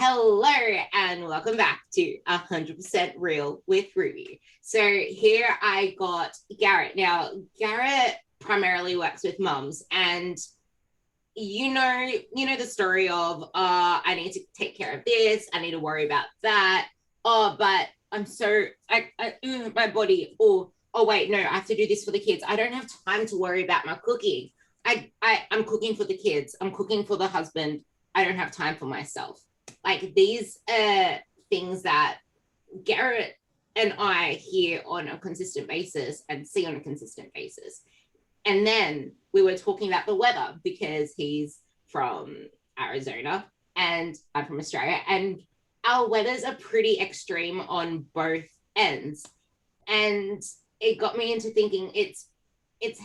Hello and welcome back to 100% Real with Ruby. So here I got Garrett. Now, Garrett primarily works with mums, and you know the story of I need to take care of this, I need to worry about that. Oh, but I'm so my body. Oh wait, no, I have to do this for the kids. I don't have time to worry about my cooking. I'm cooking for the kids. I'm cooking for the husband. I don't have time for myself. Like these things that Garrett and I hear on a consistent basis and see on a consistent basis. And then we were talking about the weather because he's from Arizona and I'm from Australia, and our weathers are pretty extreme on both ends. And it got me into thinking it's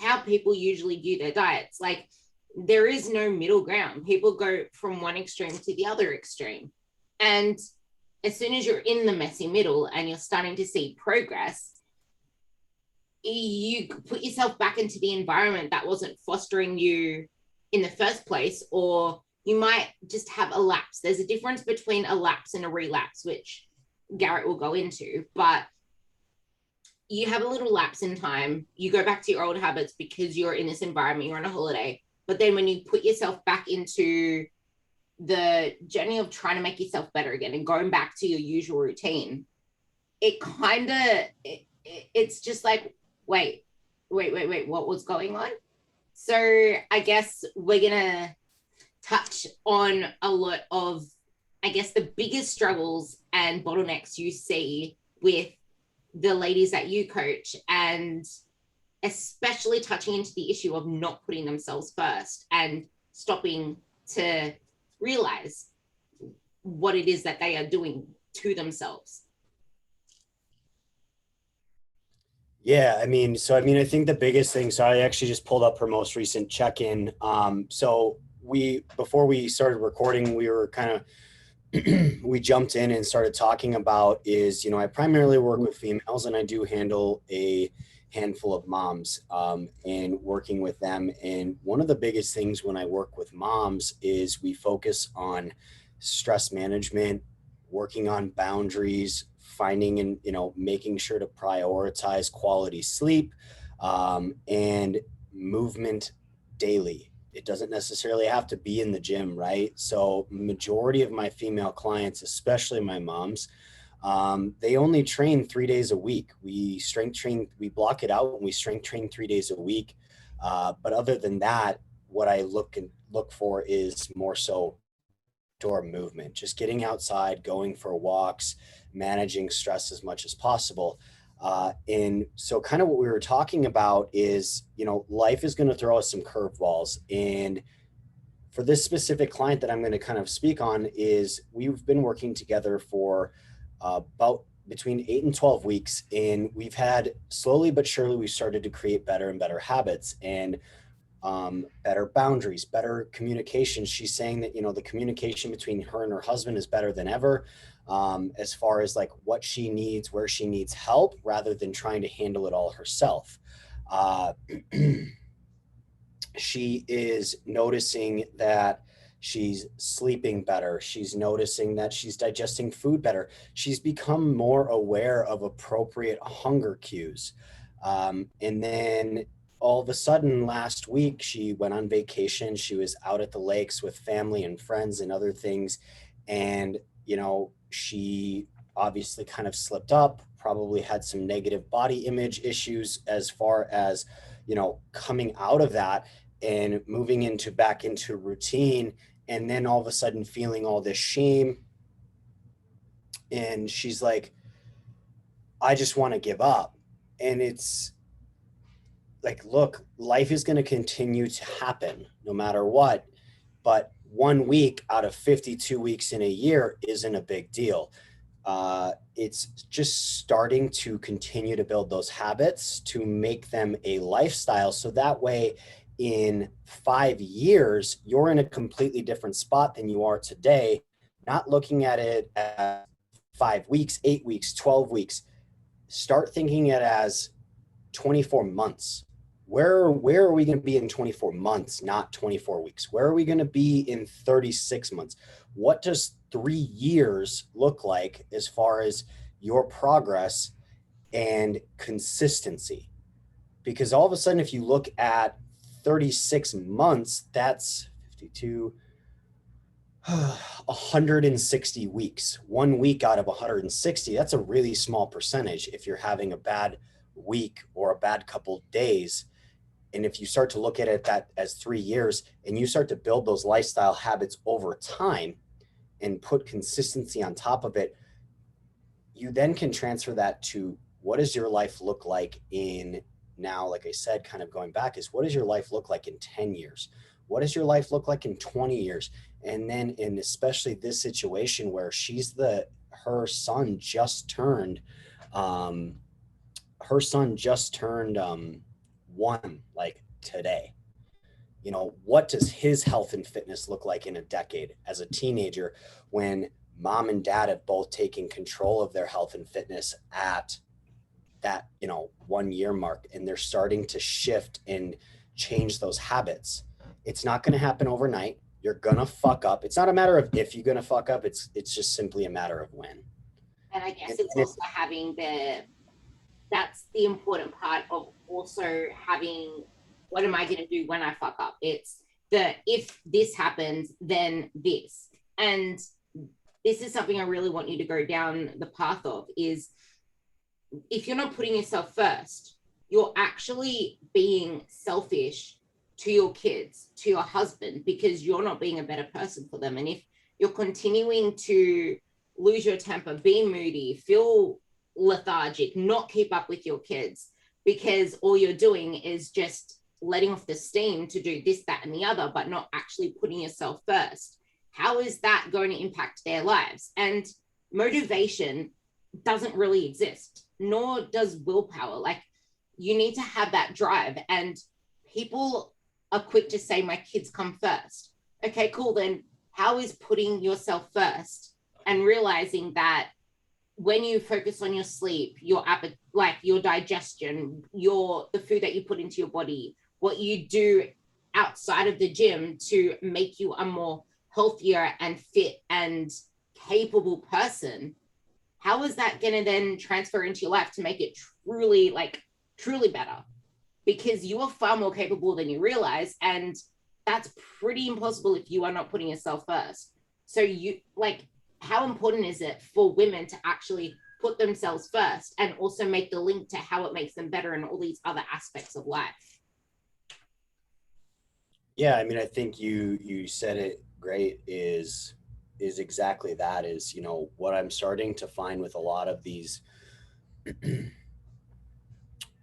how people usually do their diets. Like there is no middle ground. People go from one extreme to the other extreme. And as soon as you're in the messy middle and you're starting to see progress, you put yourself back into the environment that wasn't fostering you in the first place, or you might just have a lapse. There's a difference between a lapse and a relapse, which Garrett will go into, but you have a little lapse in time. You go back to your old habits because you're in this environment, you're on a holiday. But then when you put yourself back into the journey of trying to make yourself better again and going back to your usual routine, it kind of, it's just like, wait, what was going on? So I guess we're going to touch on a lot of, I guess, the biggest struggles and bottlenecks you see with the ladies that you coach, and especially touching into the issue of not putting themselves first and stopping to realize what it is that they are doing to themselves. Yeah, I think the biggest thing, so I actually just pulled up her most recent check-in. Before we started recording, we were kind of, we jumped in and started talking about is, I primarily work with females and I do handle a handful of moms and working with them. And one of the biggest things when I work with moms is we focus on stress management, working on boundaries, finding and making sure to prioritize quality sleep and movement daily. It doesn't necessarily have to be in the gym, right? So majority of my female clients, especially my moms, they only train 3 days a week. We strength train, we block it out and we strength train 3 days a week. But other than that, what I look for is more so outdoor movement, just getting outside, going for walks, managing stress as much as possible. And so kind of what we were talking about is, life is going to throw us some curveballs. And for this specific client that I'm going to kind of speak on is we've been working together for about between 8 and 12 weeks. And we've had slowly but surely, we've started to create better and better habits and better boundaries, better communication. She's saying that, the communication between her and her husband is better than ever, as far as like what she needs, where she needs help, rather than trying to handle it all herself. She is noticing that she's sleeping better. She's noticing that she's digesting food better. She's become more aware of appropriate hunger cues. And then all of a sudden last week, she went on vacation. She was out at the lakes with family and friends and other things. And, she obviously kind of slipped up, probably had some negative body image issues as far as, coming out of that and moving back into routine. And then all of a sudden feeling all this shame. And she's like, I just want to give up. And it's like, look, life is going to continue to happen no matter what. But 1 week out of 52 weeks in a year isn't a big deal. It's just starting to continue to build those habits to make them a lifestyle. So that way, in 5 years, you're in a completely different spot than you are today, not looking at it as 5 weeks, 8 weeks, 12 weeks. Start thinking it as 24 months. where are we going to be in 24 months, not 24 weeks? Where are we going to be in 36 months? What does 3 years look like as far as your progress and consistency? Because all of a sudden, if you look at 36 months, that's 52, 160 weeks. 1 week out of 160, that's a really small percentage if you're having a bad week or a bad couple days. And if you start to look at it that as 3 years and you start to build those lifestyle habits over time and put consistency on top of it, you then can transfer that to what does your life look like in now, like I said, kind of going back, is what does your life look like in 10 years? What does your life look like in 20 years? And then in especially this situation where her son just turned, one, like today. You know, what does his health and fitness look like in a decade as a teenager when mom and dad have both taken control of their health and fitness at that, 1 year mark, and they're starting to shift and change those habits? It's not going to happen overnight. You're going to fuck up. It's not a matter of if you're going to fuck up. It's just simply a matter of when. And I guess it's also having that's the important part of also having, what am I going to do when I fuck up? It's if this happens, then this. And this is something I really want you to go down the path of, is if you're not putting yourself first, you're actually being selfish to your kids, to your husband, because you're not being a better person for them. And if you're continuing to lose your temper, be moody, feel lethargic, not keep up with your kids, because all you're doing is just letting off the steam to do this, that, and the other, but not actually putting yourself first, how is that going to impact their lives? And motivation doesn't really exist, nor does willpower. Like, you need to have that drive. And people are quick to say, my kids come first. Okay, cool. Then how is putting yourself first and realizing that when you focus on your sleep, your appetite, like your digestion, the food that you put into your body, what you do outside of the gym to make you a more healthier and fit and capable person, how is that going to then transfer into your life to make it truly better? Because you are far more capable than you realize, and that's pretty impossible if you are not putting yourself first. So how important is it for women to actually put themselves first and also make the link to how it makes them better in all these other aspects of life? Yeah, I mean, I think you said it great, is exactly that, is, what I'm starting to find with a lot of these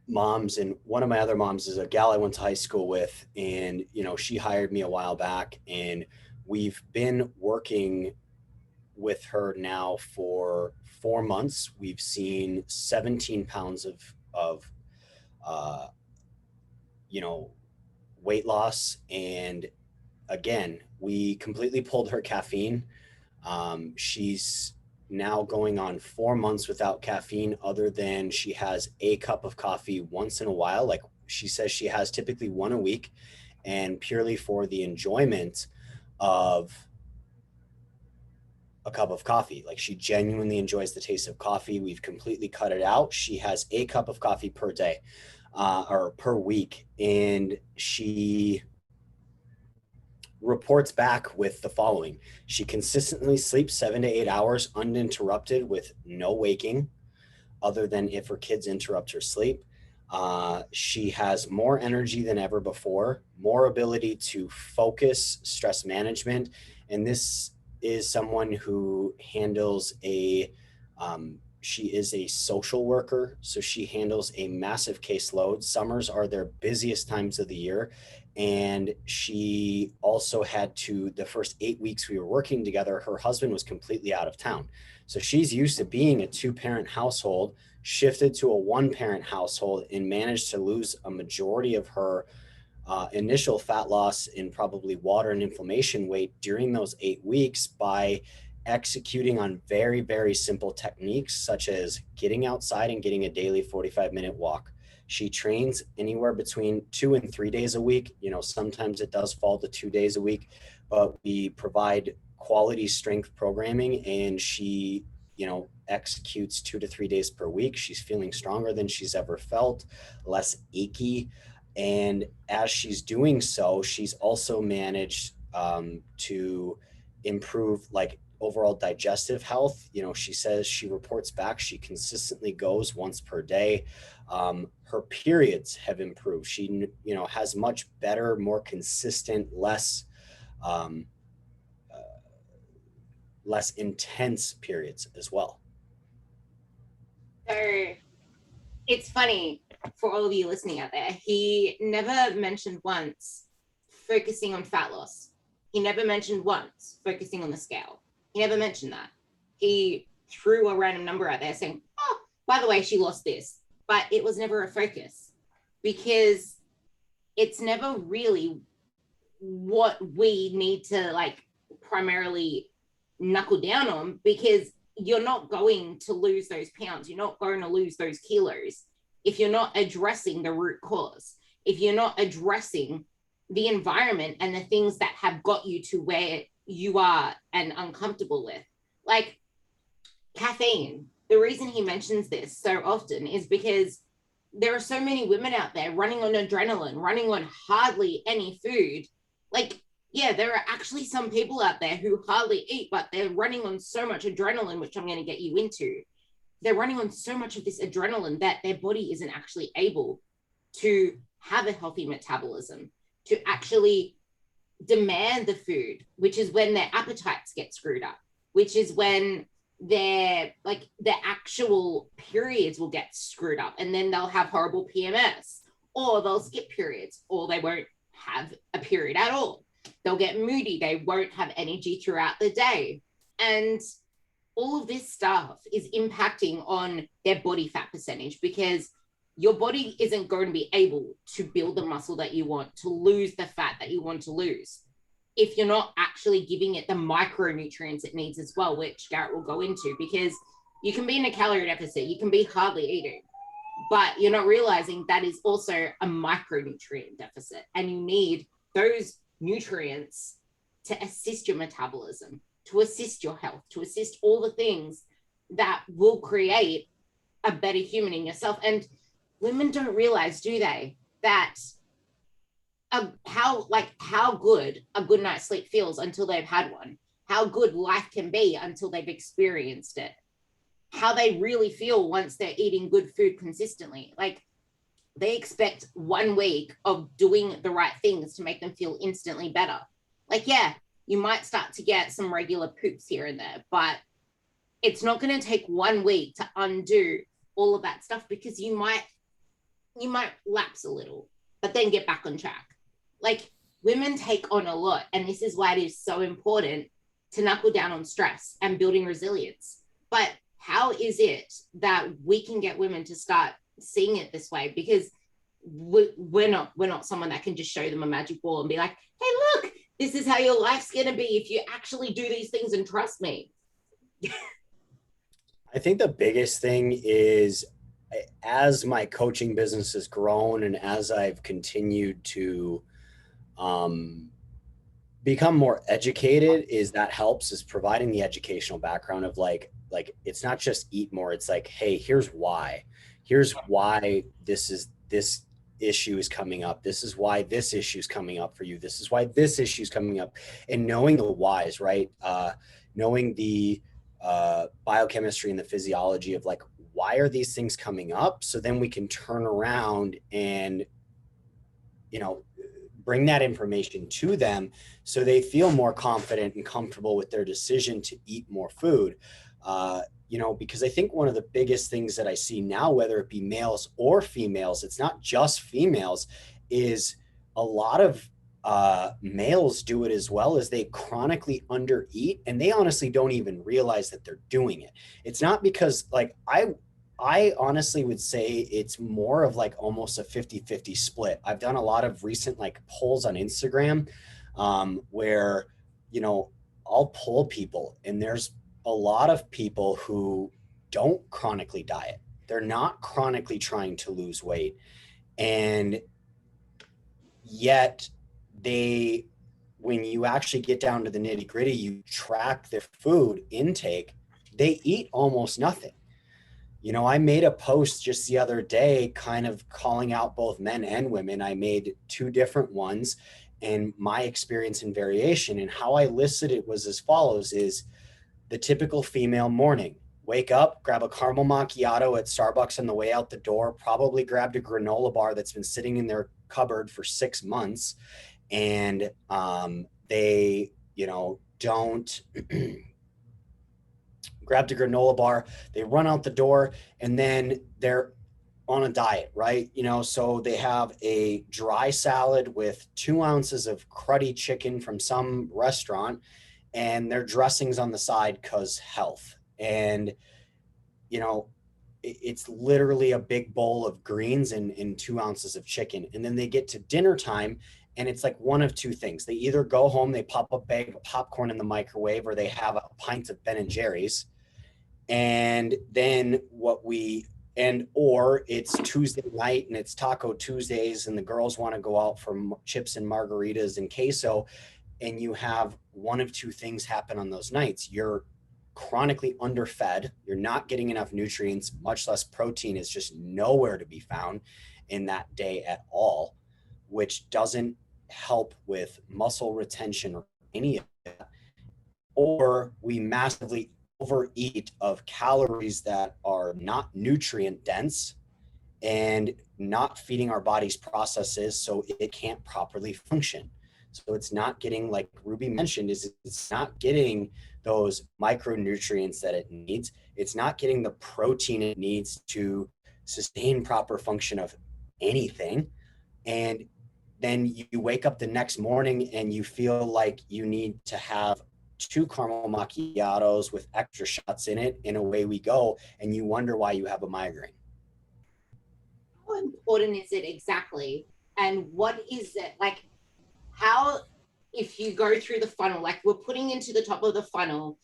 moms. And one of my other moms is a gal I went to high school with, and she hired me a while back, and we've been working with her now for 4 months. We've seen 17 pounds of weight loss. And again, we completely pulled her caffeine. She's now going on 4 months without caffeine, other than she has a cup of coffee once in a while. Like she says, she has typically one a week, and purely for the enjoyment of a cup of coffee. Like, she genuinely enjoys the taste of coffee. We've completely cut it out. She has a cup of coffee per day, or per week. And she reports back with the following: she consistently sleeps 7 to 8 hours uninterrupted with no waking, other than if her kids interrupt her sleep. She has more energy than ever before, more ability to focus, stress management. And this is someone who handles she is a social worker, so she handles a massive caseload. Summers are their busiest times of the year. And she also had to, the first 8 weeks we were working together, her husband was completely out of town. So she's used to being a 2-parent household, shifted to a 1-parent household, and managed to lose a majority of her initial fat loss in probably water and inflammation weight during those 8 weeks by executing on very, very simple techniques, such as getting outside and getting a daily 45-minute walk. She trains anywhere between 2 and 3 days a week. Sometimes it does fall to 2 days a week, but we provide quality strength programming, and she executes 2 to 3 days per week. She's feeling stronger than she's ever felt, less achy. And as she's doing so, she's also managed to improve like overall digestive health. She says, she reports back, she consistently goes once per day. Her periods have improved. She, has much better, more consistent, um, less intense periods as well. So it's funny for all of you listening out there. He never mentioned once focusing on fat loss. He never mentioned once focusing on the scale. He never mentioned that. He threw a random number out there saying, oh, by the way, she lost this. But it was never a focus, because it's never really what we need to like primarily knuckle down on, because you're not going to lose those pounds. You're not going to lose those kilos if you're not addressing the root cause, if you're not addressing the environment and the things that have got you to where you are and uncomfortable with. Like caffeine. The reason he mentions this so often is because there are so many women out there running on adrenaline, running on hardly any food. Like, yeah, there are actually some people out there who hardly eat, but they're running on so much adrenaline, which I'm going to get you into. They're running on so much of this adrenaline that their body isn't actually able to have a healthy metabolism, to actually demand the food, which is when their appetites get screwed up, which is when their actual periods will get screwed up, and then they'll have horrible PMS, or they'll skip periods, or they won't have a period at all. They'll get moody, they won't have energy throughout the day. And all of this stuff is impacting on their body fat percentage, because your body isn't going to be able to build the muscle that you want, to lose the fat that you want to lose, if you're not actually giving it the micronutrients it needs as well, which Garrett will go into. Because you can be in a calorie deficit, you can be hardly eating, but you're not realizing that is also a micronutrient deficit, and you need those nutrients to assist your metabolism, to assist your health, to assist all the things that will create a better human in yourself. And women don't realize, do they, that how good a good night's sleep feels until they've had one, how good life can be until they've experienced it, how they really feel once they're eating good food consistently. Like, they expect 1 week of doing the right things to make them feel instantly better. Like, yeah, you might start to get some regular poops here and there, but it's not going to take 1 week to undo all of that stuff, because you might lapse a little, but then get back on track. Like, women take on a lot, and this is why it is so important to knuckle down on stress and building resilience. But how is it that we can get women to start seeing it this way? Because we're not someone that can just show them a magic ball and be like, hey, look, this is how your life's going to be if you actually do these things and trust me. I think the biggest thing is, as my coaching business has grown and as I've continued to become more educated, is that helps, is providing the educational background of like it's not just eat more. It's like, hey, here's why this issue is coming up. This is why this issue is coming up for you. This is why this issue is coming up. And knowing the whys, right? Knowing the biochemistry and the physiology of like, why are these things coming up? So then we can turn around and, bring that information to them so they feel more confident and comfortable with their decision to eat more food. Because I think one of the biggest things that I see now, whether it be males or females, it's not just females, is a lot of males do it as well, as they chronically undereat, and they honestly don't even realize that they're doing it. It's not because, like, I honestly would say it's more of like almost a 50-50 split. I've done a lot of recent like polls on Instagram where, I'll poll people, and there's a lot of people who don't chronically diet. They're not chronically trying to lose weight. And yet they, when you actually get down to the nitty gritty, you track their food intake, they eat almost nothing. You know, I made a post just the other day kind of calling out both men and women. I made two different ones and my experience and variation, and how I listed it was as follows: is the typical female morning. Wake up, grab a caramel macchiato at Starbucks on the way out the door, probably grabbed a granola bar that's been sitting in their cupboard for 6 months. And they, you know, don't grabbed a granola bar, they run out the door, and then they're on a diet, right? You know, so they have a dry salad with 2 ounces of cruddy chicken from some restaurant, and their dressings on the side because health. And, you know, it's literally a big bowl of greens and 2 ounces of chicken. And then they get to dinner time, and it's like one of two things. They either go home, they pop a bag of popcorn in the microwave, or they have a pint of Ben and Jerry's. And then or it's Tuesday night and it's Taco Tuesdays and the girls want to go out for chips and margaritas and queso. And you have one of two things happen on those nights. You're chronically underfed. You're not getting enough nutrients, much less protein is just nowhere to be found in that day at all, which doesn't help with muscle retention or any of that. Or we massively overeat of calories that are not nutrient dense and not feeding our body's processes, so it can't properly function. So it's not getting, like Ruby mentioned, is it's not getting those micronutrients that it needs. It's not getting the protein it needs to sustain proper function of anything. And then you wake up the next morning and you feel like you need to have 2 caramel macchiatos with extra shots in it, and away we go. And you wonder why you have a migraine. How important is it exactly? And what is it like? How, if you go through the funnel, like we're putting into the top of the funnel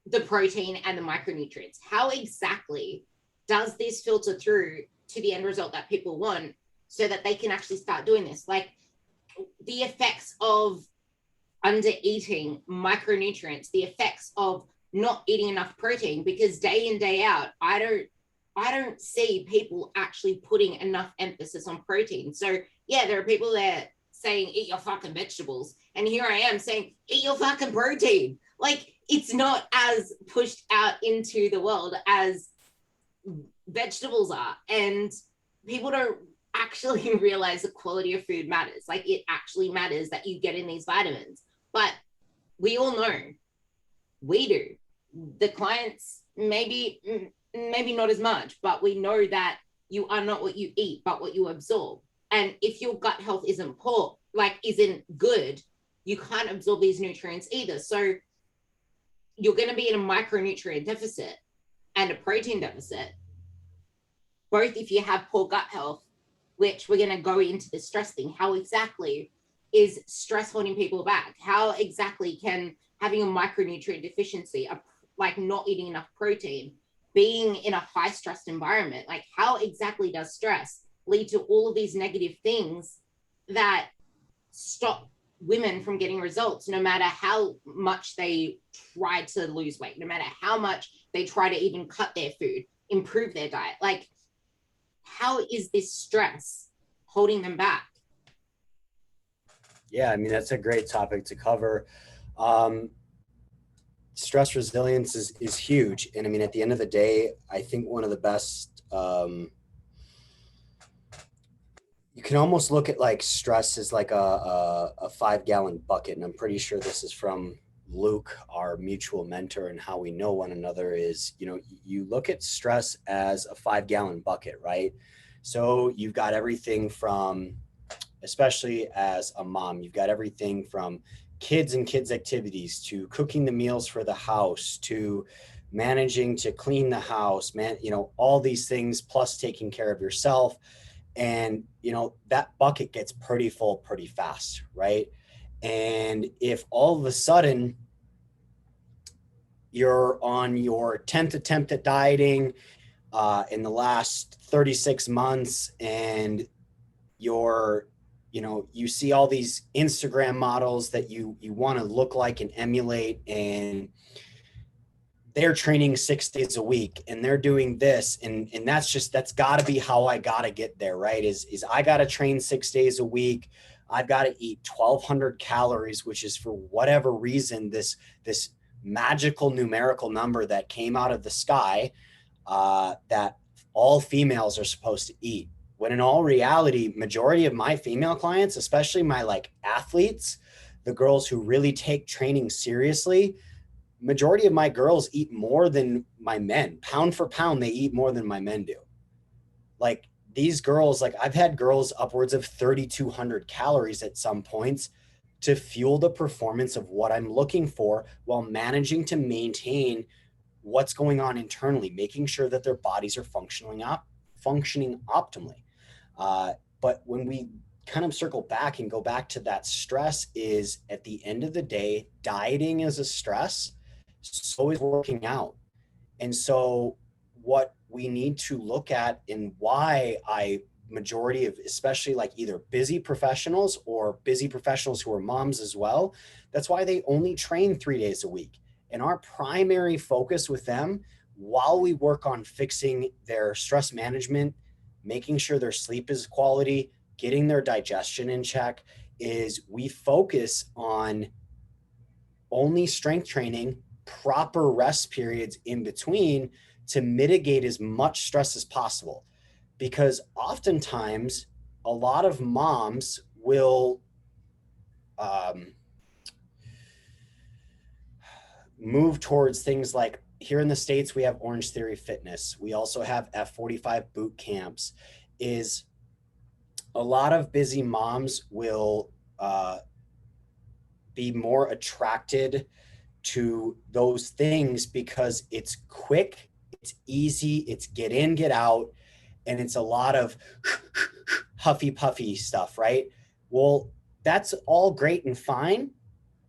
the protein and the micronutrients, how exactly does this filter through to the end result that people want so that they can actually start doing this? Like the effects of under eating micronutrients, the effects of not eating enough protein, because day in, day out, I don't see people actually putting enough emphasis on protein. So yeah, there are people that saying eat your fucking vegetables, and here I am saying eat your fucking protein. Like it's not as pushed out into the world as vegetables are, and people don't actually realize the quality of food matters. Like it actually matters that you get in these vitamins. But we all know, we do. The clients, maybe not as much, but we know that you are not what you eat, but what you absorb. And if your gut health isn't poor, like isn't good, you can't absorb these nutrients either. So you're going to be in a micronutrient deficit and a protein deficit, both if you have poor gut health, which we're going to go into the stress thing. How exactly is stress holding people back? How exactly can having a micronutrient deficiency, like not eating enough protein, being in a high stressed environment, like how exactly does stress lead to all of these negative things that stop women from getting results, no matter how much they try to lose weight, no matter how much they try to even cut their food, improve their diet? Like, how is this stress holding them back? Yeah, I mean, that's a great topic to cover. Stress resilience is huge. And I mean, at the end of the day, I think one of the best, you can almost look at like stress as like a 5-gallon bucket. And I'm pretty sure this is from Luke, our mutual mentor, and how we know one another is, you know, you look at stress as a 5-gallon bucket, right? So you've got everything from, especially as a mom, you've got everything from kids and kids activities to cooking the meals for the house to managing to clean the house, man, you know, all these things plus taking care of yourself. And, you know, that bucket gets pretty full pretty fast, right? And if all of a sudden you're on your 10th attempt at dieting, in the last 36 months, and you see all these Instagram models that you want to look like and emulate, and they're training 6 days a week and they're doing this. And that's gotta be how I gotta get there, right? Is I gotta train 6 days a week. I've got to eat 1,200 calories, which is for whatever reason, this magical numerical number that came out of the sky, that all females are supposed to eat. When in all reality, majority of my female clients, especially my like athletes, the girls who really take training seriously, majority of my girls eat more than my men. Pound for pound, they eat more than my men do. Like these girls, like I've had girls upwards of 3,200 calories at some points to fuel the performance of what I'm looking for, while managing to maintain what's going on internally, making sure that their bodies are functioning optimally. But when we kind of circle back and go back to that stress, is at the end of the day, dieting is a stress, so is working out. And so what we need to look at, and why majority of, especially like either busy professionals or busy professionals who are moms as well, that's why they only train 3 days a week. And our primary focus with them, while we work on fixing their stress management, making sure their sleep is quality, getting their digestion in check, is we focus on only strength training, proper rest periods in between, to mitigate as much stress as possible. Because oftentimes a lot of moms will move towards things like, here in the States, we have Orange Theory Fitness. We also have F45 boot camps. Is a lot of busy moms will be more attracted to those things because it's quick, it's easy, it's get in, get out, and it's a lot of huffy puffy stuff, right? Well, that's all great and fine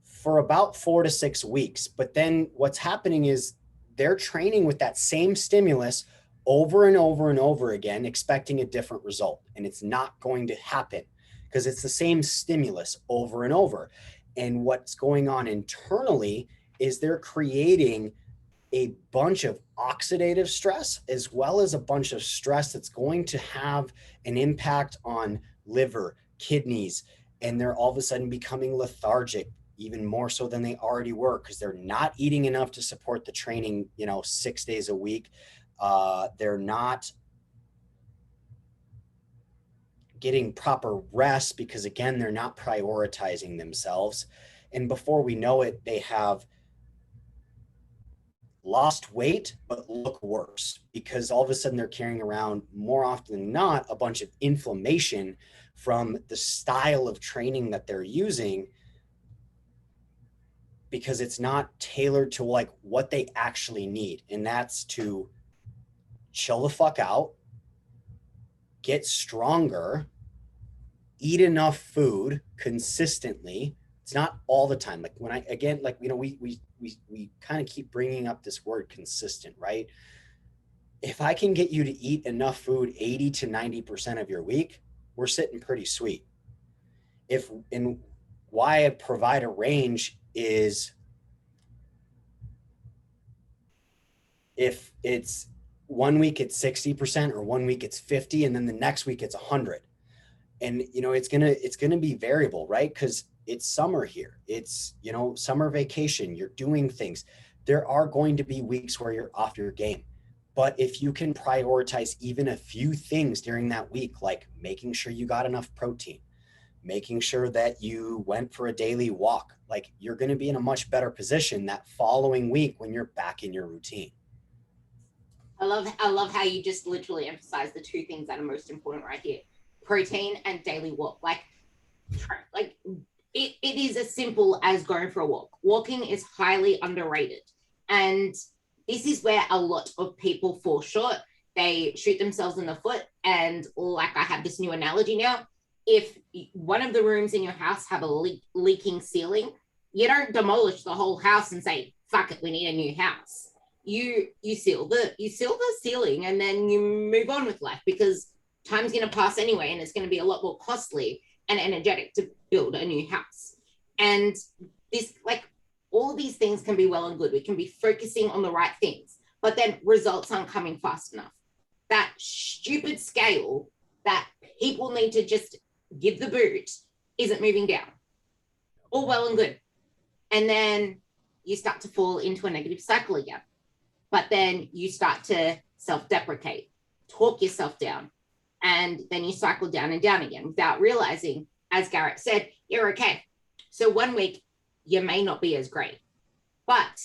for about 4 to 6 weeks. But then what's happening is they're training with that same stimulus over and over and over again, expecting a different result. And it's not going to happen because it's the same stimulus over and over. And what's going on internally is they're creating a bunch of oxidative stress, as well as a bunch of stress that's going to have an impact on liver, kidneys, and they're all of a sudden becoming lethargic, even more so than they already were, because they're not eating enough to support the training, 6 days a week. They're not getting proper rest because, again, they're not prioritizing themselves. And before we know it, they have lost weight, but look worse, because all of a sudden they're carrying around, more often than not, a bunch of inflammation from the style of training that they're using, because it's not tailored to like what they actually need. And that's to chill the fuck out, get stronger, eat enough food consistently. It's not all the time. Like when I, again, like, we kind of keep bringing up this word consistent, right? If I can get you to eat enough food 80 to 90% of your week, we're sitting pretty sweet. And why I provide a range is, if it's 1 week it's 60%, or 1 week it's 50, and then the next week it's 100. And it's gonna be variable, right? Because it's summer here. It's summer vacation. You're doing things. There are going to be weeks where you're off your game. But if you can prioritize even a few things during that week, like making sure you got enough protein, making sure that you went for a daily walk, like you're going to be in a much better position that following week when you're back in your routine. I love how you just literally emphasize the two things that are most important right here: protein and daily walk. Like it is as simple as going for a walk. Walking is highly underrated. And this is where a lot of people fall short. They shoot themselves in the foot. And like, I have this new analogy now. If one of the rooms in your house have a leaking ceiling, you don't demolish the whole house and say, fuck it, we need a new house. you seal the ceiling, and then you move on with life, because time's going to pass anyway, and it's going to be a lot more costly and energetic to build a new house. And this, like, all these things can be well and good. We can be focusing on the right things, but then results aren't coming fast enough. That stupid scale that people need to just give the boot isn't moving down. All well and good. And then you start to fall into a negative cycle again. But then you start to self-deprecate, talk yourself down, and then you cycle down and down again without realizing, as Garrett said, you're okay. So 1 week, you may not be as great, but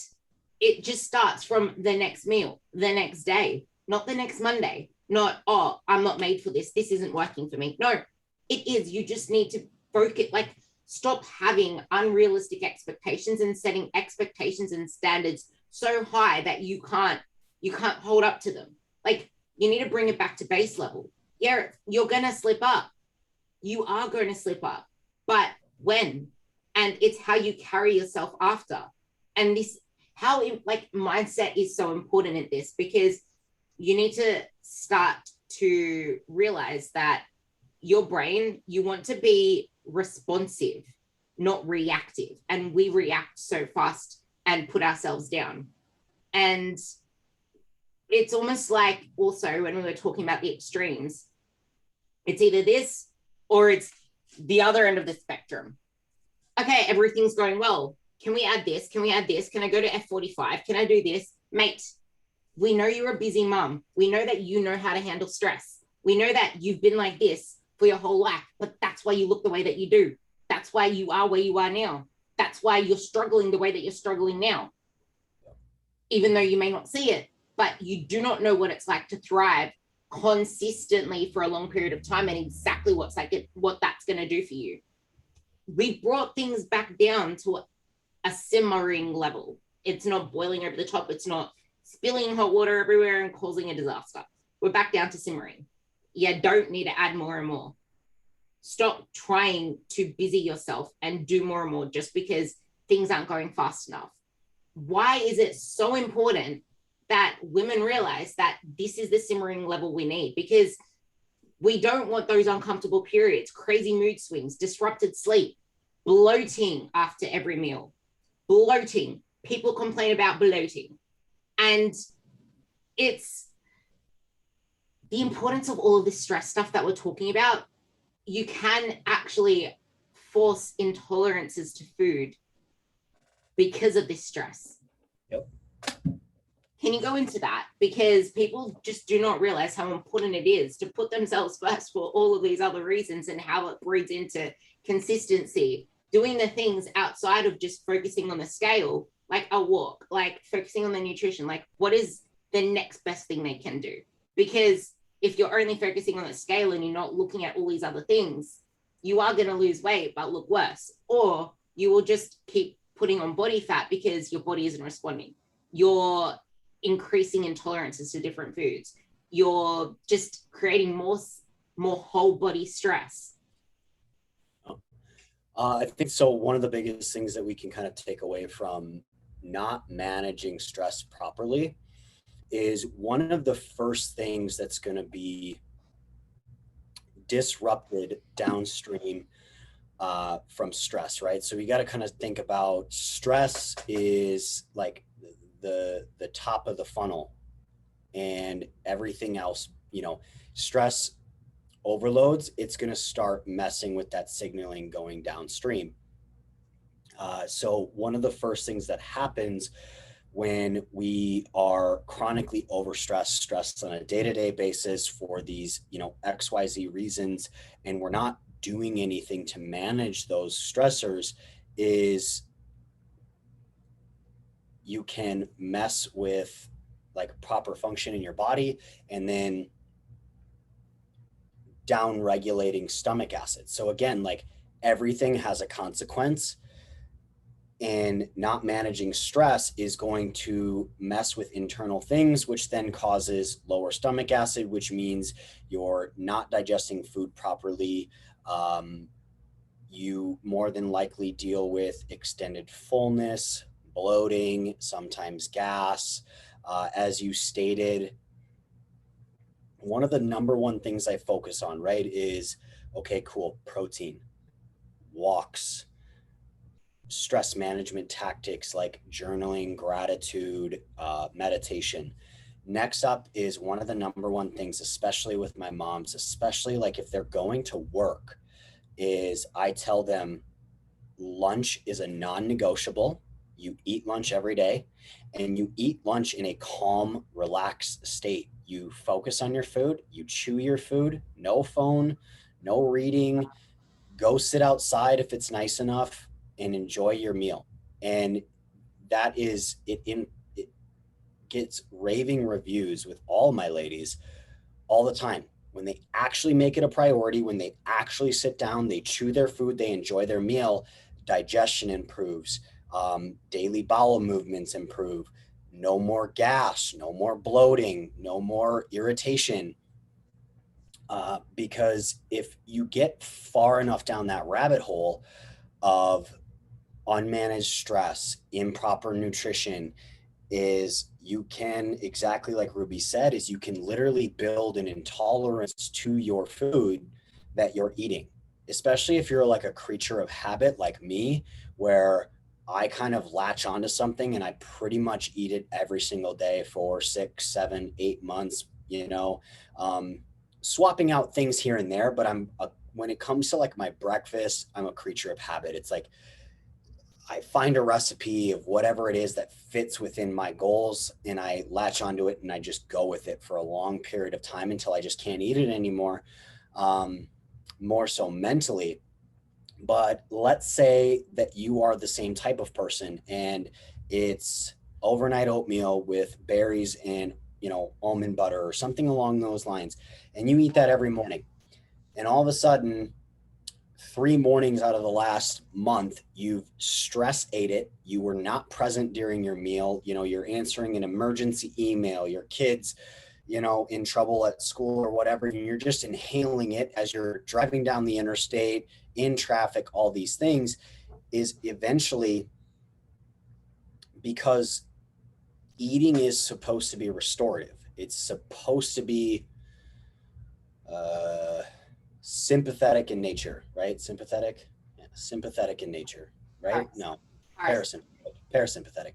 it just starts from the next meal, the next day, not the next Monday. Not, oh, I'm not made for this. This isn't working for me. No, it is. You just need to focus, like, stop having unrealistic expectations and setting expectations and standards so high that you can't hold up to them. Like, you need to bring it back to base level. Yeah, you're going to slip up. You are going to slip up. But when? And it's how you carry yourself after. And this, how, like, mindset is so important in this, because you need to start to realize that your brain, you want to be responsive, not reactive. And we react so fast and put ourselves down. And it's almost like, also, when we were talking about the extremes, it's either this or it's the other end of the spectrum. Okay, everything's going well. Can we add this? Can we add this? Can I go to F45? Can I do this? Mate, we know you're a busy mom. We know that you know how to handle stress. We know that you've been like this for your whole life, but that's why you look the way that you do. That's why you are where you are now. That's why you're struggling the way that you're struggling now. Even though you may not see it, but you do not know what it's like to thrive consistently for a long period of time, and exactly what that's going to do for you. We brought things back down to a simmering level. It's not boiling over the top. It's not spilling hot water everywhere and causing a disaster. We're back down to simmering. You don't need to add more and more. Stop trying to busy yourself and do more and more just because things aren't going fast enough. Why is it so important that women realize that this is the simmering level we need? Because we don't want those uncomfortable periods, crazy mood swings, disrupted sleep, bloating after every meal. Bloating. People complain about bloating. And it's the importance of all of this stress stuff that we're talking about. You can actually force intolerances to food because of this stress. Yep. Can you go into that? Because people just do not realize how important it is to put themselves first for all of these other reasons, and how it breeds into consistency, doing the things outside of just focusing on the scale, like a walk, like focusing on the nutrition, like what is the next best thing they can do? Because if you're only focusing on the scale and you're not looking at all these other things, you are going to lose weight but look worse, or you will just keep putting on body fat because your body isn't responding. You're increasing intolerances to different foods. You're just creating more whole body stress. I think so. One of the biggest things that we can kind of take away from not managing stress properly is one of the first things that's going to be disrupted downstream from stress, right? So we got to kind of think about stress is like the top of the funnel, and everything else, stress overloads, it's going to start messing with that signaling going downstream. So one of the first things that happens when we are chronically overstressed, stressed on a day-to-day basis for these, XYZ reasons, and we're not doing anything to manage those stressors, is you can mess with like proper function in your body, and then down regulating stomach acid. So again, like everything has a consequence, and not managing stress is going to mess with internal things, which then causes lower stomach acid, which means you're not digesting food properly. You more than likely deal with extended fullness, bloating, sometimes gas, As you stated, one of the number one things I focus on, right, is, okay, cool, protein, walks, stress management tactics like journaling, gratitude, meditation. Next up is one of the number one things, especially with my moms, especially like if they're going to work, is I tell them lunch is a non-negotiable. You eat lunch every day, and you eat lunch in a calm, relaxed state. You focus on your food, you chew your food, no phone, no reading, go sit outside if it's nice enough, and enjoy your meal. And that is it. It gets raving reviews with all my ladies all the time. When they actually make it a priority, when they actually sit down, they chew their food, they enjoy their meal, digestion improves, daily bowel movements improve, no more gas, no more bloating, no more irritation. Because if you get far enough down that rabbit hole of unmanaged stress, improper nutrition, is you can, exactly like Ruby said, is you can literally build an intolerance to your food that you're eating, especially if you're like a creature of habit like me, where I kind of latch onto something and I pretty much eat it every single day for 6, 7, 8 months, swapping out things here and there. But when it comes to like my breakfast, I'm a creature of habit. It's like, I find a recipe of whatever it is that fits within my goals, and I latch onto it and I just go with it for a long period of time until I just can't eat it anymore, more so mentally. But let's say that you are the same type of person and it's overnight oatmeal with berries and, almond butter or something along those lines. And you eat that every morning. And all of a sudden, 3 mornings out of the last month, you've stress ate it. You were not present during your meal. You're answering an emergency email, your kids, in trouble at school or whatever. And you're just inhaling it as you're driving down the interstate, in traffic, all these things, is eventually, because eating is supposed to be restorative. It's supposed to be sympathetic in nature, right? Sympathetic in nature, right? No, parasympathetic.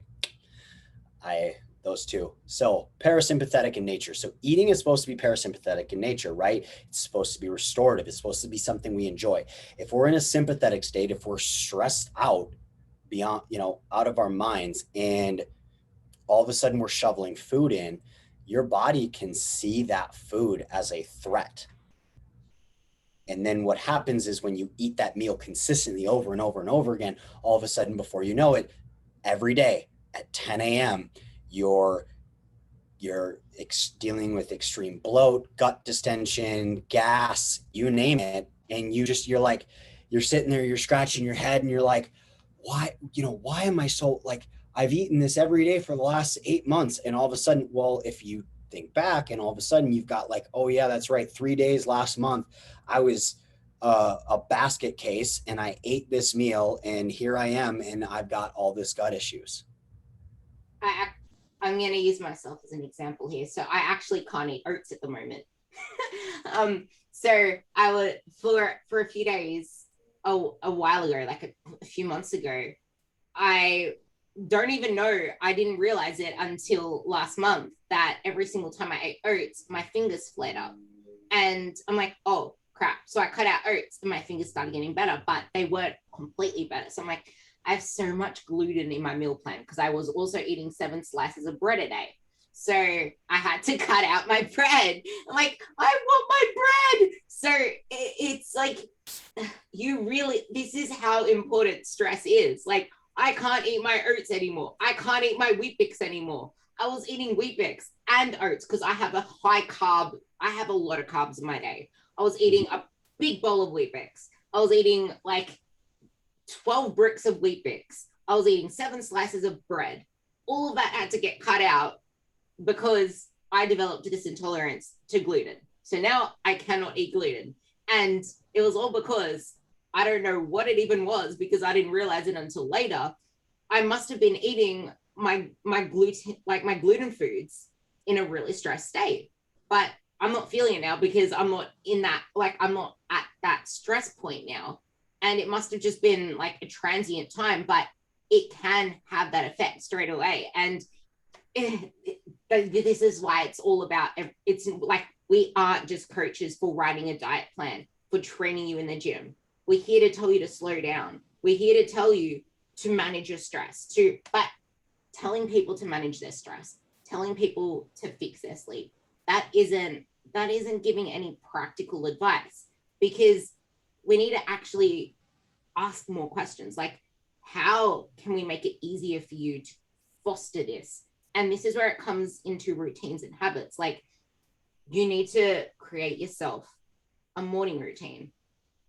Those two. So parasympathetic in nature. So eating is supposed to be parasympathetic in nature, right? It's supposed to be restorative. It's supposed to be something we enjoy. If we're in a sympathetic state, if we're stressed out beyond, out of our minds, and all of a sudden we're shoveling food in, your body can see that food as a threat. And then what happens is when you eat that meal consistently over and over and over again, all of a sudden, before you know it, every day at 10 a.m., you're dealing with extreme bloat, gut distension, gas, you name it. And you're sitting there, you're scratching your head and you're like, why am I so, like, I've eaten this every day for the last 8 months. And all of a sudden, well, if you think back and all of a sudden you've got like, oh yeah, that's right, 3 days last month, I was a basket case and I ate this meal and here I am and I've got all this gut issues. I'm going to use myself as an example here. So I actually can't eat oats at the moment. So I would, for a few days, a while ago, like a few months ago, I don't even know, I didn't realize it until last month, that every single time I ate oats, my fingers flared up. And I'm like, oh crap. So I cut out oats and my fingers started getting better, but they weren't completely better. So I'm like, I have so much gluten in my meal plan because I was also eating 7 slices of bread a day. So I had to cut out my bread. I'm like, I want my bread. So it's like, this is how important stress is. Like, I can't eat my oats anymore. I can't eat my Weet-Bix anymore. I was eating Weet-Bix and oats because I have a lot of carbs in my day. I was eating a big bowl of Weet-Bix. I was eating like 12 bricks of Weet-Bix. I was eating 7 slices of bread. All of that had to get cut out because I developed this intolerance to gluten. So now I cannot eat gluten. And it was all because I don't know what it even was, because I didn't realize it until later. I must have been eating my gluten foods in a really stressed state. But I'm not feeling it now because I'm not in that, like, I'm not at that stress point now. And it must have just been like a transient time, but it can have that effect straight away. And this is why it's all about, it's like, we aren't just coaches for writing a diet plan, for training you in the gym. We're here to tell you to slow down. We're here to tell you to manage your stress, but telling people to manage their stress, telling people to fix their sleep, that isn't giving any practical advice, because we need to actually ask more questions. Like, how can we make it easier for you to foster this? And this is where it comes into routines and habits. Like, you need to create yourself a morning routine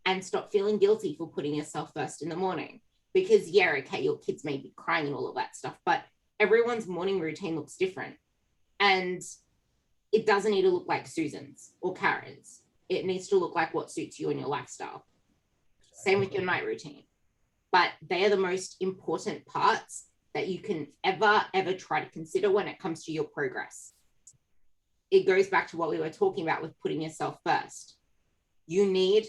and stop feeling guilty for putting yourself first in the morning. Because, yeah, okay, your kids may be crying and all of that stuff, but everyone's morning routine looks different. And it doesn't need to look like Susan's or Karen's. It needs to look like what suits you and your lifestyle. Same with your night routine. But they are the most important parts that you can ever try to consider when it comes to your progress. It goes back to what we were talking about with putting yourself first. You need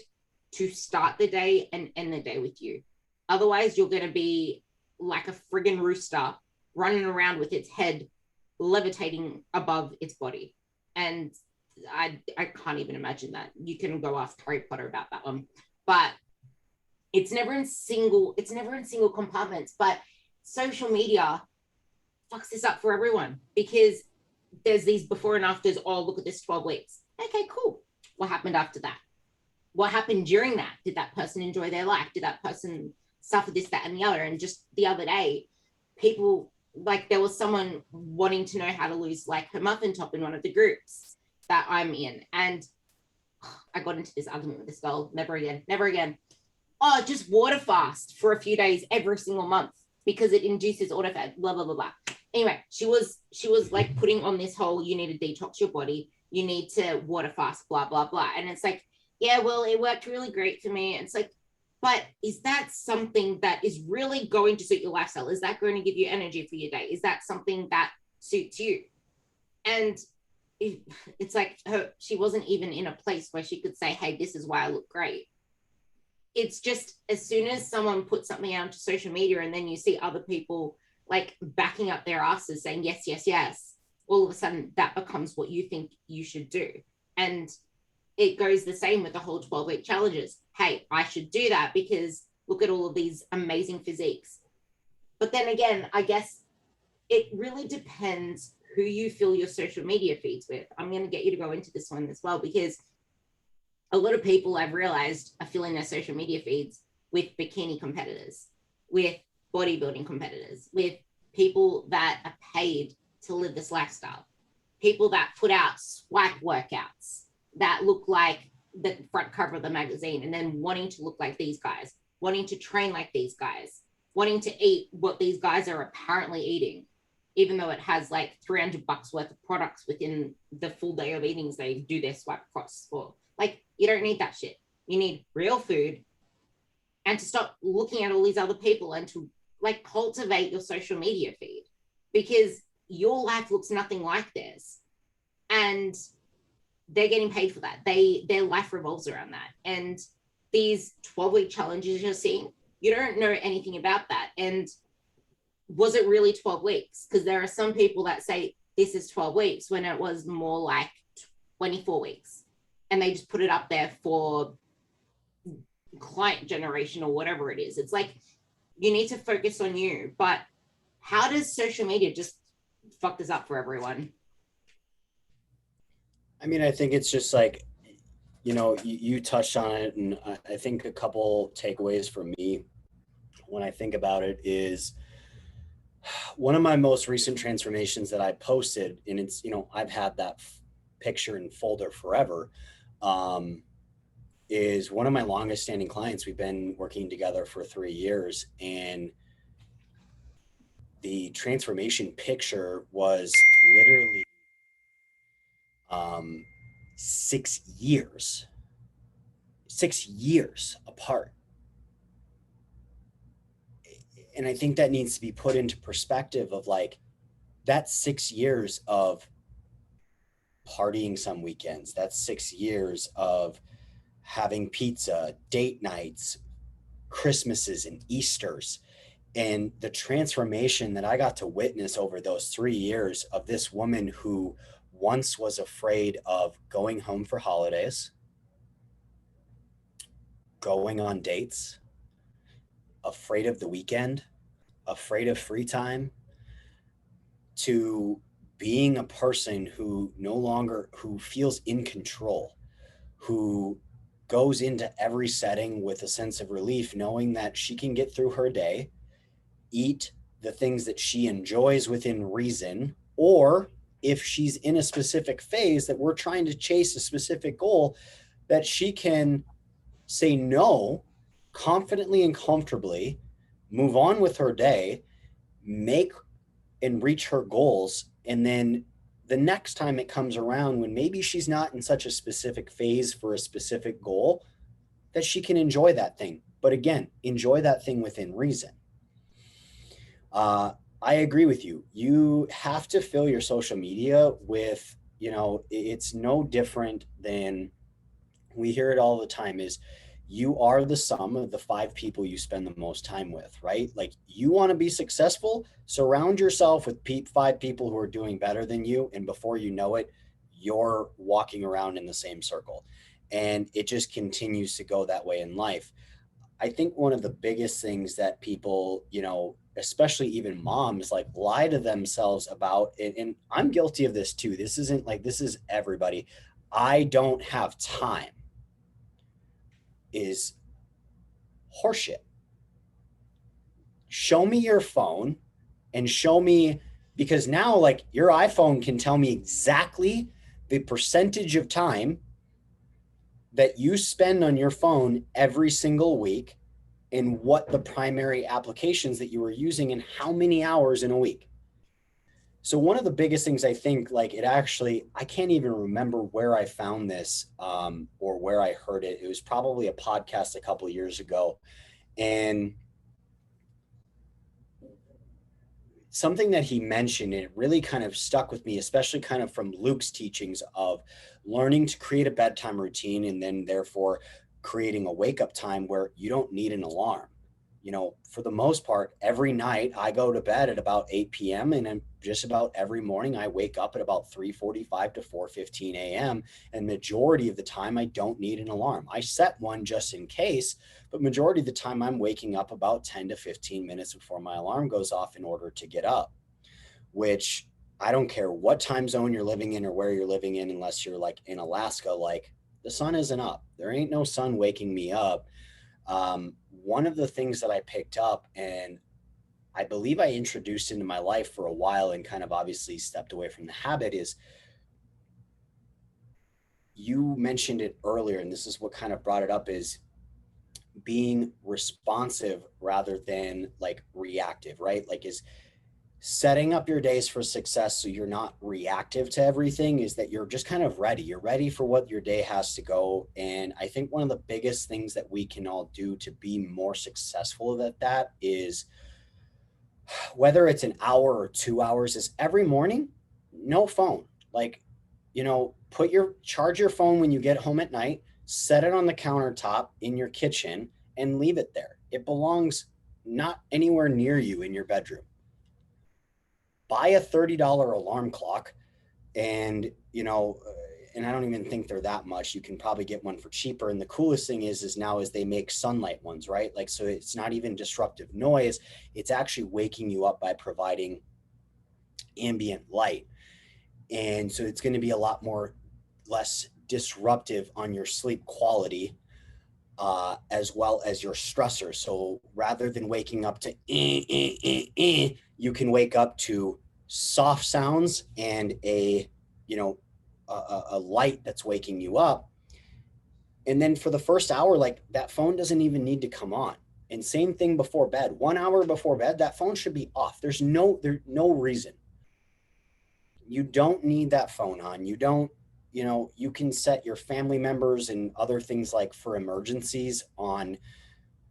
to start the day and end the day with you. Otherwise, you're going to be like a friggin' rooster running around with its head levitating above its body. And I can't even imagine that. You can go ask Harry Potter about that one. But it's never in single compartments. But social media fucks this up for everyone, because there's these before and afters. Oh, look at this 12 weeks. Okay, cool. What happened after that? What happened during that? Did that person enjoy their life? Did that person suffer this, that, and the other? And just the other day, people, like, there was someone wanting to know how to lose like her muffin top in one of the groups that I'm in. And I got into this argument with this girl. Never again. Oh, just water fast for a few days every single month because it induces autophagy, blah, blah, blah, blah. Anyway, she was like putting on this whole, you need to detox your body. You need to water fast, blah, blah, blah. And it's like, yeah, well, it worked really great for me. And it's like, but is that something that is really going to suit your lifestyle? Is that going to give you energy for your day? Is that something that suits you? And it's like she wasn't even in a place where she could say, hey, this is why I look great. It's just, as soon as someone puts something out to social media and then you see other people like backing up their asses saying, yes, yes, yes, all of a sudden that becomes what you think you should do. And it goes the same with the whole 12-week challenges. Hey, I should do that because look at all of these amazing physiques. But then again, I guess it really depends who you fill your social media feeds with. I'm going to get you to go into this one as well, because a lot of people, I've realized, are filling their social media feeds with bikini competitors, with bodybuilding competitors, with people that are paid to live this lifestyle, people that put out swipe workouts that look like the front cover of the magazine, and then wanting to look like these guys, wanting to train like these guys, wanting to eat what these guys are apparently eating, even though it has like $300 worth of products within the full day of eatings they do their swipe costs for. Like, you don't need that shit. You need real food, and to stop looking at all these other people and to like cultivate your social media feed, because your life looks nothing like theirs. And they're getting paid for that. Their life revolves around that. And these 12-week challenges you're seeing, you don't know anything about that. And was it really 12 weeks? Because there are some people that say this is 12 weeks when it was more like 24 weeks. And they just put it up there for client generation or whatever it is. It's like, you need to focus on you. But how does social media just fuck this up for everyone? I mean, I think it's just like, you touched on it, and I think a couple takeaways for me when I think about it is, one of my most recent transformations that I posted, and it's, I've had that picture and folder forever, is one of my longest standing clients. We've been working together for 3 years, and the transformation picture was literally 6 years apart. And I think that needs to be put into perspective of like, that's 6 years of partying some weekends. That's 6 years of having pizza, date nights, Christmases and Easters. And the transformation that I got to witness over those 3 years of this woman who once was afraid of going home for holidays, going on dates, afraid of the weekend, afraid of free time, to being a person who no longer, who feels in control, who goes into every setting with a sense of relief, knowing that she can get through her day, eat the things that she enjoys within reason, or if she's in a specific phase that we're trying to chase a specific goal, that she can say no confidently and comfortably, move on with her day, make and reach her goals. And then the next time it comes around, when maybe she's not in such a specific phase for a specific goal, that she can enjoy that thing. But again, enjoy that thing within reason. I agree with you. You have to fill your social media with, it's no different than, we hear it all the time, is you are the sum of the 5 people you spend the most time with, right? Like, you want to be successful, surround yourself with 5 people who are doing better than you. And before you know it, you're walking around in the same circle. And it just continues to go that way in life. I think one of the biggest things that people, especially even moms, like, lie to themselves about, and I'm guilty of this too. This isn't like, this is everybody. I don't have time is horseshit. Show me your phone and show me, because now, like, your iPhone can tell me exactly the percentage of time that you spend on your phone every single week, and what the primary applications that you were using and how many hours in a week. So one of the biggest things, I think, like, it actually, I can't even remember where I found this, or where I heard it. It was probably a podcast a couple of years ago. And something that he mentioned, and it really kind of stuck with me, especially kind of from Luke's teachings of learning to create a bedtime routine, and then therefore creating a wake up time where you don't need an alarm. For the most part, every night I go to bed at about 8 p.m. and then just about every morning I wake up at about 3:45 to 4:15 a.m. And majority of the time I don't need an alarm. I set one just in case, but majority of the time I'm waking up about 10 to 15 minutes before my alarm goes off in order to get up, which, I don't care what time zone you're living in or where you're living in, unless you're like in Alaska, like, the sun isn't up. There ain't no sun waking me up. One of the things that I picked up, and I believe I introduced into my life for a while and kind of obviously stepped away from the habit, is, you mentioned it earlier, and this is what kind of brought it up, is being responsive rather than like reactive, right? Like, is setting up your days for success so you're not reactive to everything, is that you're just kind of ready. You're ready for what your day has to go. And I think one of the biggest things that we can all do to be more successful at that is, whether it's an hour or 2 hours, is every morning, no phone. Like, charge your phone when you get home at night, set it on the countertop in your kitchen and leave it there. It belongs not anywhere near you in your bedroom. Buy a $30 alarm clock, and and I don't even think they're that much. You can probably get one for cheaper. And the coolest thing is now they make sunlight ones, right? Like, so it's not even disruptive noise. It's actually waking you up by providing ambient light. And so it's going to be a lot less disruptive on your sleep quality, as well as your stressor. So rather than waking up to you can wake up to soft sounds and a light that's waking you up. And then for the first hour, like, that phone doesn't even need to come on. And same thing before bed. 1 hour before bed, that phone should be off. There's no reason. You don't need that phone on. You don't, you can set your family members and other things, like for emergencies, on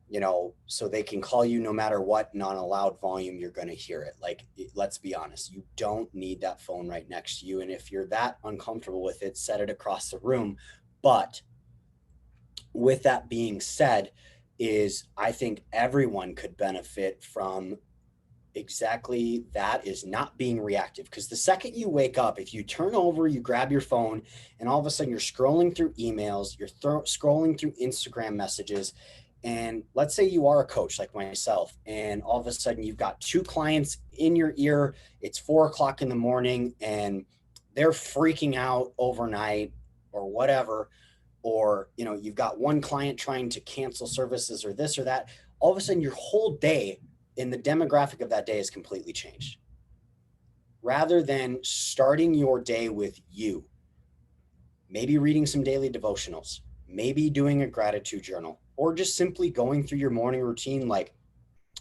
you know, so they can call you no matter what, not a loud volume, you're going to hear it. Like, let's be honest, you don't need that phone right next to you. And if you're that uncomfortable with it, set it across the room. But with that being said, is I think everyone could benefit from exactly that, is not being reactive. Because the second you wake up, if you turn over, you grab your phone, and all of a sudden you're scrolling through emails, you're scrolling through Instagram messages, and let's say you are a coach like myself, and all of a sudden you've got two clients in your ear, it's 4 o'clock in the morning, and they're freaking out overnight or whatever, or you know, you've got one client trying to cancel services or this or that, all of a sudden your whole day and the demographic of that day is completely changed. Rather than starting your day with you, maybe reading some daily devotionals, maybe doing a gratitude journal, or just simply going through your morning routine, like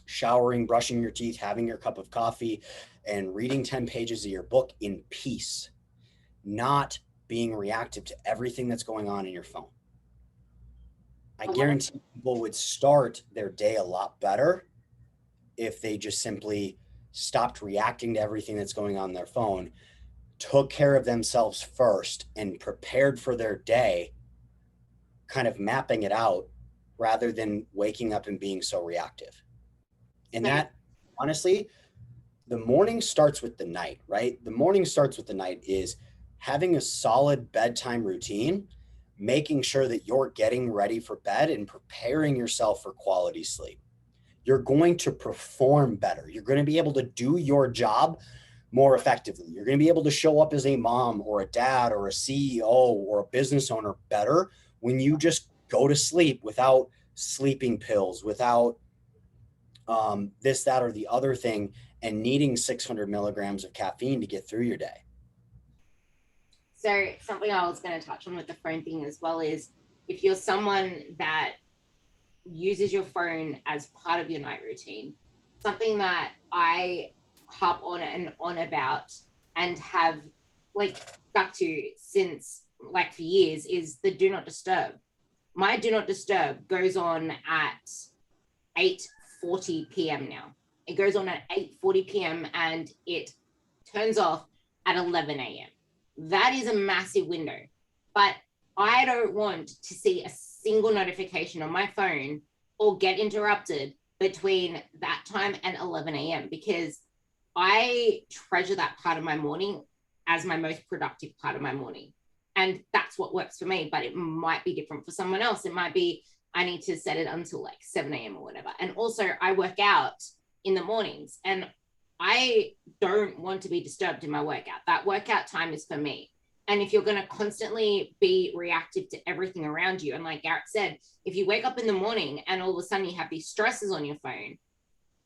showering, brushing your teeth, having your cup of coffee, and reading 10 pages of your book in peace, not being reactive to everything that's going on in your phone. I guarantee people would start their day a lot better if they just simply stopped reacting to everything that's going on their phone, took care of themselves first, and prepared for their day, kind of mapping it out rather than waking up and being so reactive. And that, honestly, the morning starts with the night, right? The morning starts with the night is having a solid bedtime routine, making sure that you're getting ready for bed and preparing yourself for quality sleep. You're going to perform better. You're going to be able to do your job more effectively. You're going to be able to show up as a mom or a dad or a CEO or a business owner better when you just go to sleep without sleeping pills, without this, that, or the other thing, and needing 600 milligrams of caffeine to get through your day. So something I was going to touch on with the phone thing as well is, if you're someone that uses your phone as part of your night routine, something that I harp on and on about and have like stuck to since like for years is the do not disturb. My do not disturb goes on at 8:40 p.m. now. It goes on at 8:40 p.m. and it turns off at 11 a.m. That is a massive window. But I don't want to see a single notification on my phone or get interrupted between that time and 11 a.m. because I treasure that part of my morning as my most productive part of my morning. And that's what works for me, but it might be different for someone else. It might be, I need to set it until like 7 a.m. or whatever. And also I work out in the mornings and I don't want to be disturbed in my workout. That workout time is for me. And if you're going to constantly be reactive to everything around you, and like Garrett said, if you wake up in the morning and all of a sudden you have these stresses on your phone,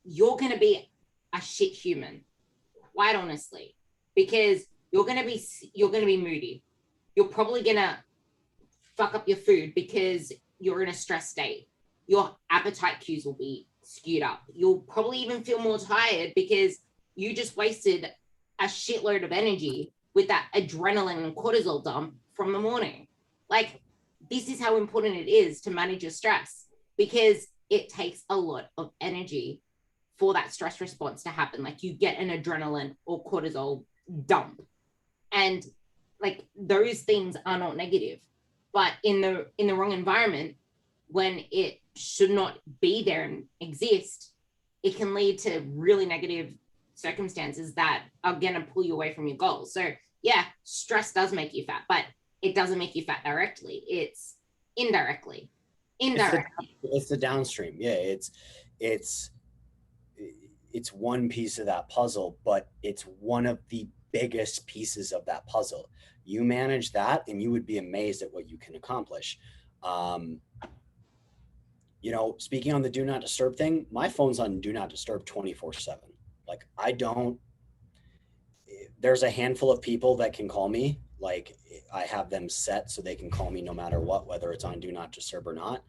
you're going to be a shit human, quite honestly, because you're going to be moody. You're probably going to fuck up your food because you're in a stress state. Your appetite cues will be skewed up. You'll probably even feel more tired because you just wasted a shitload of energy with that adrenaline and cortisol dump from the morning. Like, this is how important it is to manage your stress, because it takes a lot of energy for that stress response to happen. Like, you get an adrenaline or cortisol dump, and like those things are not negative, but in the wrong environment, when it should not be there and exist, it can lead to really negative circumstances that are going to pull you away from your goals. So yeah, stress does make you fat, but it doesn't make you fat directly. It's indirectly. It's the downstream. Yeah, it's one piece of that puzzle, but it's one of the biggest pieces of that puzzle. You manage that and you would be amazed at what you can accomplish. You know, speaking on the do not disturb thing, my phone's on do not disturb 24/7. Like, there's a handful of people that can call me. Like, I have them set so they can call me no matter what, whether it's on do not disturb or not.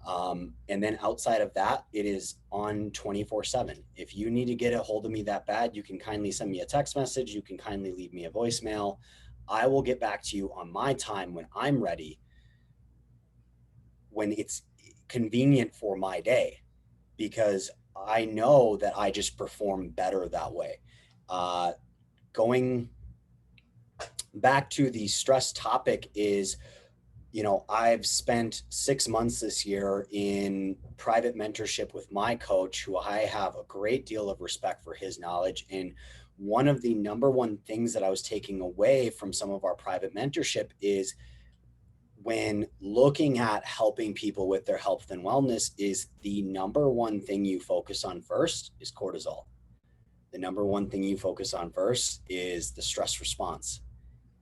And then outside of that, it is on 24/7. If you need to get a hold of me that bad, you can kindly send me a text message. You can kindly leave me a voicemail. I will get back to you on my time when I'm ready, when it's convenient for my day, because I know that I just perform better that way. Going back to the stress topic is, I've spent 6 months this year in private mentorship with my coach, who I have a great deal of respect for his knowledge. And one of the number one things that I was taking away from some of our private mentorship is, when looking at helping people with their health and wellness, is the number one thing you focus on first is cortisol. The number one thing you focus on first is the stress response.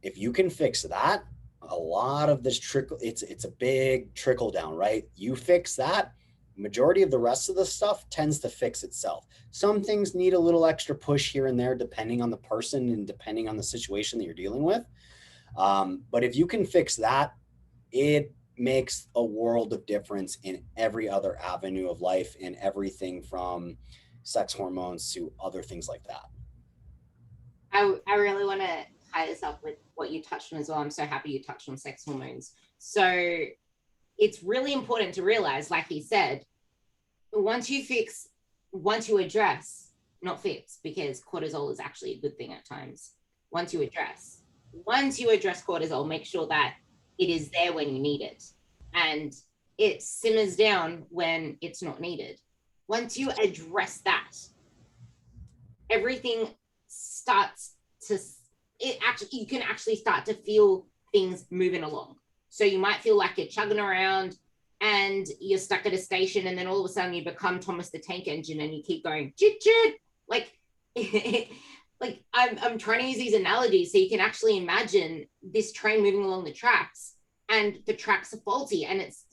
If you can fix that, a lot of this trickle, it's a big trickle down, right? You fix that, majority of the rest of the stuff tends to fix itself. Some things need a little extra push here and there, depending on the person and depending on the situation that you're dealing with. But if you can fix that, it makes a world of difference in every other avenue of life, and everything from sex hormones to other things like that. I really want to tie this up with what you touched on as well. I'm so happy you touched on sex hormones. So it's really important to realize, like he said, once you address, not fix, because cortisol is actually a good thing at times. Once you address cortisol, make sure that it is there when you need it, and it simmers down when it's not needed. Once you address that, everything starts to, you can actually start to feel things moving along. So you might feel like you're chugging around and you're stuck at a station, and then all of a sudden you become Thomas the Tank Engine and you keep going chit chit, like like I'm trying to use these analogies so you can actually imagine this train moving along the tracks, and the tracks are faulty, and it's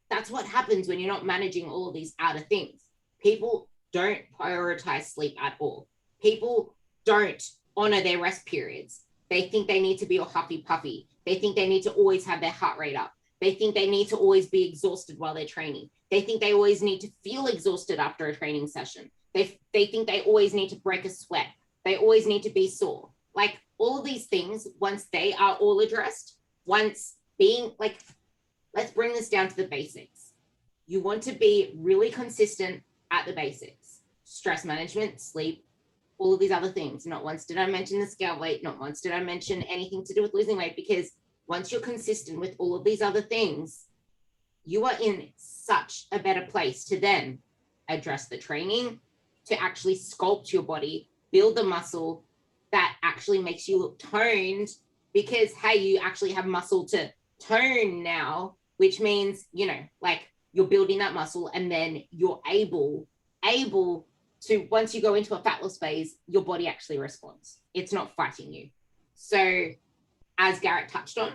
that's what happens when you're not managing all of these outer things. People don't prioritize sleep at all. People don't honor their rest periods. They think they need to be all huffy puffy. They think they need to always have their heart rate up. They think they need to always be exhausted while they're training. They think they always need to feel exhausted after a training session. They think they always need to break a sweat. They always need to be sore. Like, all of these things, once they are all addressed, once being like, let's bring this down to the basics. You want to be really consistent at the basics: stress management, sleep, all of these other things. Not once did I mention the scale weight. Not once did I mention anything to do with losing weight, because once you're consistent with all of these other things, you are in such a better place to then address the training, to actually sculpt your body, build the muscle that actually makes you look toned, because, hey, you actually have muscle to tone now, which means, like, you're building that muscle, and then you're able to, once you go into a fat loss phase, your body actually responds. It's not fighting you. So, as Garrett touched on,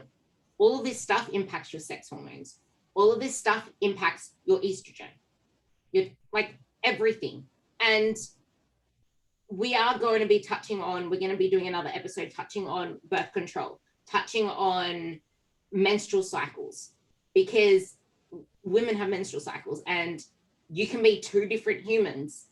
all of this stuff impacts your sex hormones. All of this stuff impacts your estrogen. You're like everything. And we're going to be doing another episode touching on birth control, touching on menstrual cycles, because women have menstrual cycles, and you can be two different humans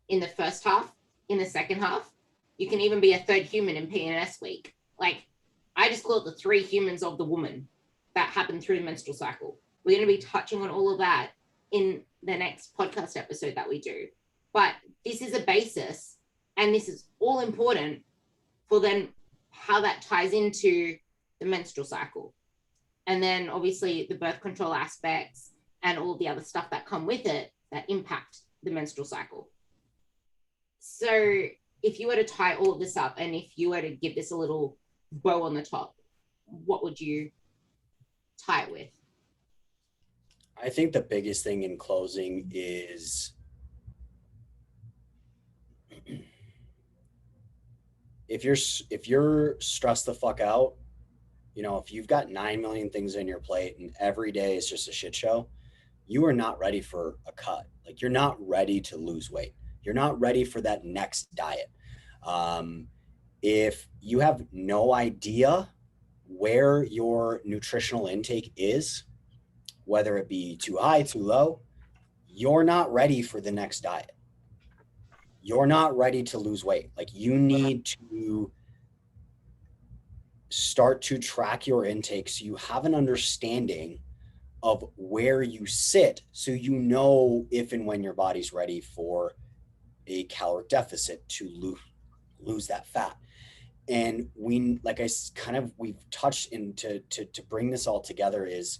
in the first half, in the second half. You can even be a third human in PMS week. Like, I just call it the three humans of the woman that happen through the menstrual cycle. We're going to be touching on all of that in the next podcast episode that we do. But this is a basis, and this is all important for then how that ties into the menstrual cycle. And then obviously the birth control aspects and all the other stuff that come with it that impact the menstrual cycle. So if you were to tie all of this up, and if you were to give this a little bow on the top, what would you tie it with? I think the biggest thing in closing is, if you're stressed the fuck out, if you've got 9 million things on your plate and every day is just a shit show, you are not ready for a cut. Like, you're not ready to lose weight. You're not ready for that next diet. If you have no idea where your nutritional intake is, whether it be too high, too low, you're not ready for the next diet. You're not ready to lose weight. Like, you need to start to track your intake so you have an understanding of where you sit, so you know if and when your body's ready for a caloric deficit to lose that fat. And we, like I kind of, we've touched into to bring this all together, is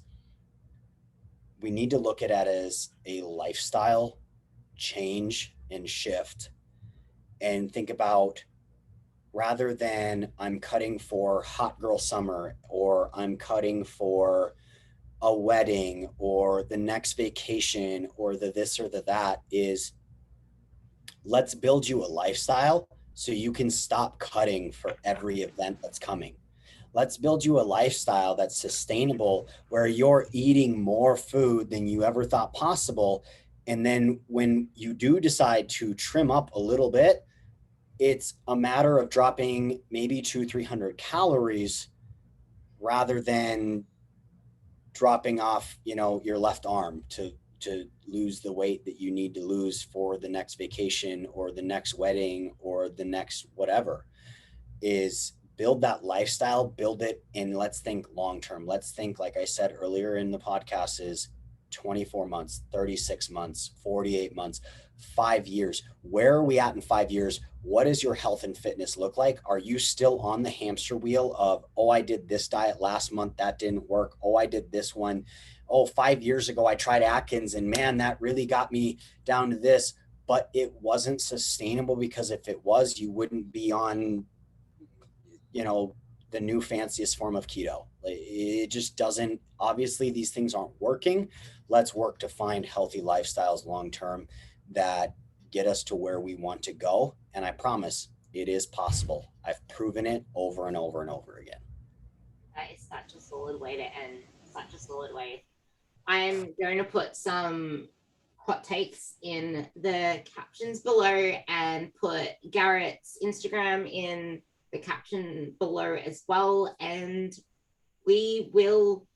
we need to look at it as a lifestyle change and shift, and think about, rather than I'm cutting for hot girl summer, or I'm cutting for a wedding or the next vacation or the this or the that, is let's build you a lifestyle so you can stop cutting for every event that's coming. Let's build you a lifestyle that's sustainable, where you're eating more food than you ever thought possible. And then when you do decide to trim up a little bit, it's a matter of dropping maybe 200-300 calories, rather than dropping off, your left arm to lose the weight that you need to lose for the next vacation or the next wedding or the next whatever. Is build that lifestyle, build it, and let's think long term. Let's think, like I said earlier in the podcast, is 24 months, 36 months, 48 months, 5 years. Where are we at in 5 years? What does your health and fitness look like? Are you still on the hamster wheel of, oh, I did this diet last month, that didn't work. Oh, I did this one. Oh, 5 years ago, I tried Atkins and man, that really got me down to this, but it wasn't sustainable, because if it was, you wouldn't be on, the new fanciest form of keto. It just doesn't, obviously these things aren't working. Let's work to find healthy lifestyles long term that get us to where we want to go. And I promise it is possible. I've proven it over and over and over again. That is such a solid way to end. Such a solid way. I'm going to put some hot takes in the captions below and put Garrett's Instagram in the caption below as well. And we will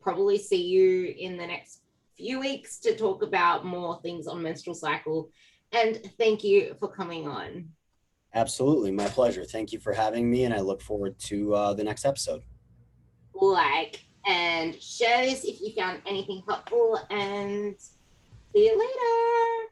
probably see you in the next few weeks to talk about more things on menstrual cycle. And thank you for coming on. Absolutely. My pleasure. Thank you for having me. And I look forward to the next episode. Like and share this if you found anything helpful, and see you later.